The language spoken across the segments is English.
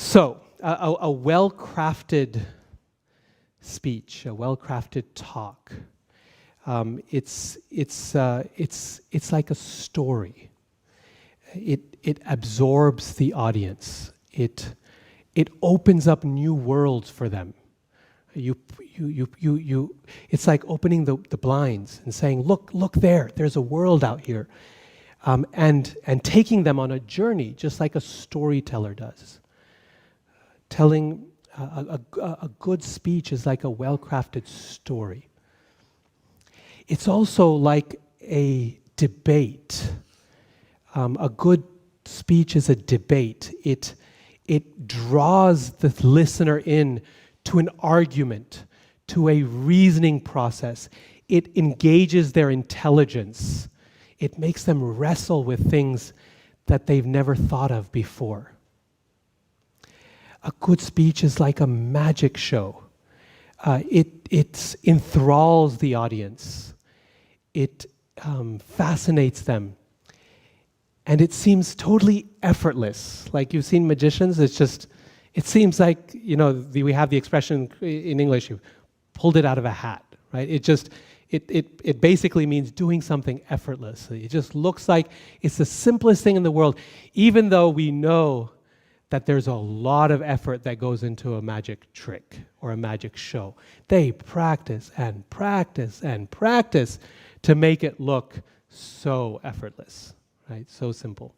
So, a well-crafted speech, a well-crafted talk. It's like a story. It absorbs the audience. It opens up new worlds for them. It's like opening the blinds and saying, look there, there's a world out here. And taking them on a journey, just like a storyteller does. Telling a good speech is like a well-crafted story. It's also like a debate. A good speech is a debate. It draws the listener in to an argument, to a reasoning process. It engages their intelligence. It makes them wrestle with things that they've never thought of before. A good speech is like a magic show. It enthralls the audience. It fascinates them. And it seems totally effortless. Like you've seen magicians, it seems like, we have the expression in English, you pulled it out of a hat, right? It basically means doing something effortlessly. It just looks like it's the simplest thing in the world, even though we know that there's a lot of effort that goes into a magic trick or a magic show. They practice and practice and practice to make it look so effortless, right? So simple.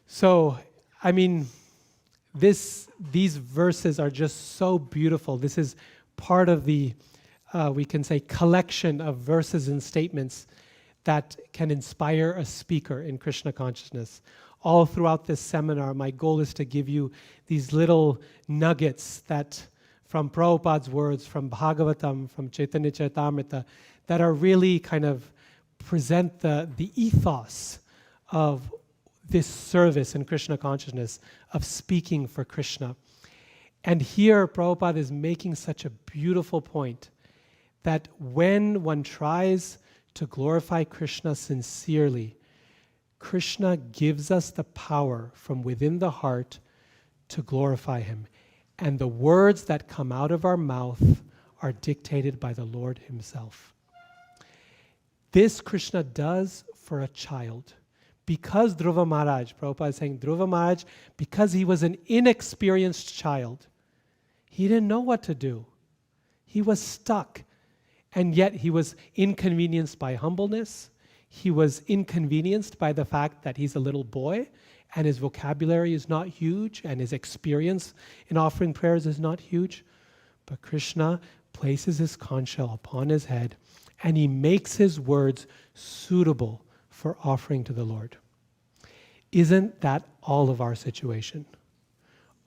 So, these verses are just so beautiful. This is part of the, we can say, collection of verses and statements that can inspire a speaker in Krishna consciousness. All throughout this seminar, my goal is to give you these little nuggets that, from Prabhupada's words, from Bhagavatam, from Chaitanya Charitamrita, that are really kind of present the ethos of this service in Krishna consciousness, of speaking for Krishna. And here, Prabhupada is making such a beautiful point that when one tries to glorify Krishna sincerely, Krishna gives us the power from within the heart to glorify Him. And the words that come out of our mouth are dictated by the Lord Himself. This Krishna does for a child. Because Dhruva Maharaj, Prabhupada is saying, Dhruva Maharaj, because he was an inexperienced child, he didn't know what to do. He was stuck. And yet he was inconvenienced by humbleness. He was inconvenienced by the fact that he's a little boy and his vocabulary is not huge and his experience in offering prayers is not huge. But Krishna places his conch shell upon his head and he makes his words suitable for offering to the Lord. Isn't that all of our situation?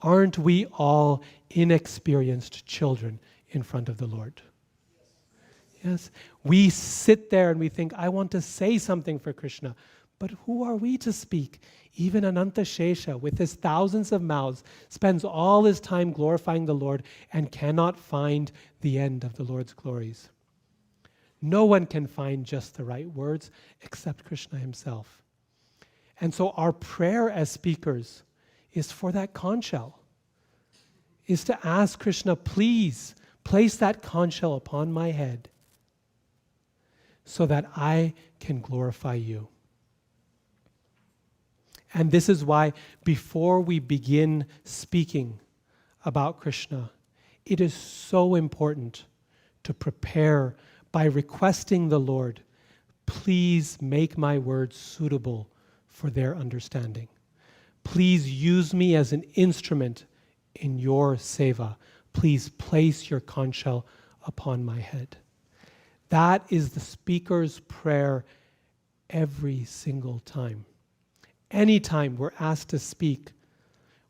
Aren't we all inexperienced children in front of the Lord? Yes, we sit there and we think, I want to say something for Krishna. But who are we to speak? Even Ananta Shesha, with his thousands of mouths, spends all his time glorifying the Lord and cannot find the end of the Lord's glories. No one can find just the right words except Krishna himself. And so our prayer as speakers is for that conch shell, is to ask Krishna, please place that conch shell upon my head so that I can glorify you. And this is why before we begin speaking about Krishna, it is so important to prepare by requesting the Lord, please make my words suitable for their understanding. Please use me as an instrument in your seva. Please place your conch shell upon my head. That is the speaker's prayer every single time. Anytime we're asked to speak,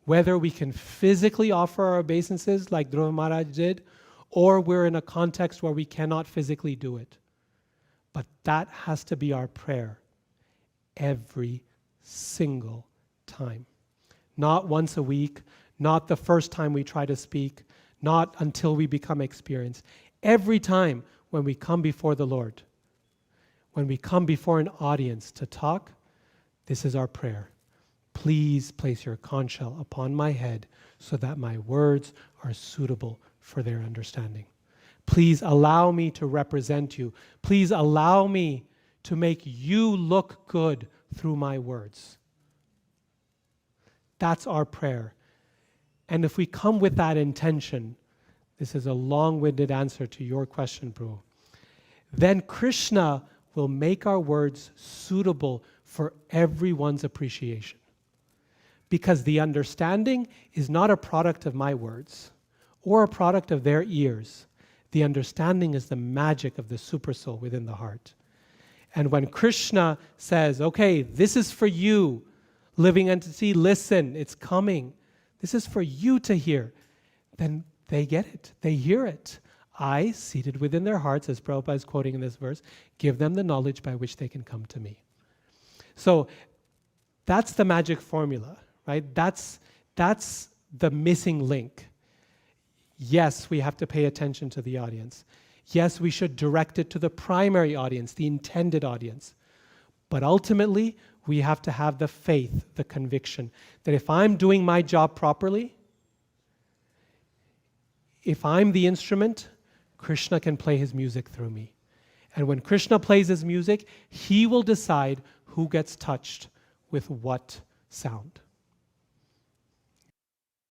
whether we can physically offer our obeisances like Dhruva Maharaj did, or we're in a context where we cannot physically do it. But that has to be our prayer every single time. Not once a week, not the first time we try to speak, not until we become experienced. Every time when we come before the Lord, when we come before an audience to talk, this is our prayer. Please place your conch shell upon my head so that my words are suitable for their understanding. Please allow me to represent you. Please allow me to make you look good through my words. That's our prayer. And if we come with that intention, this is a long-winded answer to your question, Prabhu, then Krishna will make our words suitable for everyone's appreciation. Because the understanding is not a product of my words or a product of their ears. The understanding is the magic of the supersoul within the heart. And when Krishna says, okay, this is for you, living entity, listen, it's coming. This is for you to hear. Then they get it. They hear it. I, seated within their hearts, as Prabhupada is quoting in this verse, give them the knowledge by which they can come to me. So that's the magic formula, right? That's the missing link. Yes, we have to pay attention to the audience. Yes, we should direct it to the primary audience, the intended audience. But ultimately, we have to have the faith, the conviction, that if I'm doing my job properly, if I'm the instrument, Krishna can play his music through me. And when Krishna plays his music, he will decide who gets touched with what sound.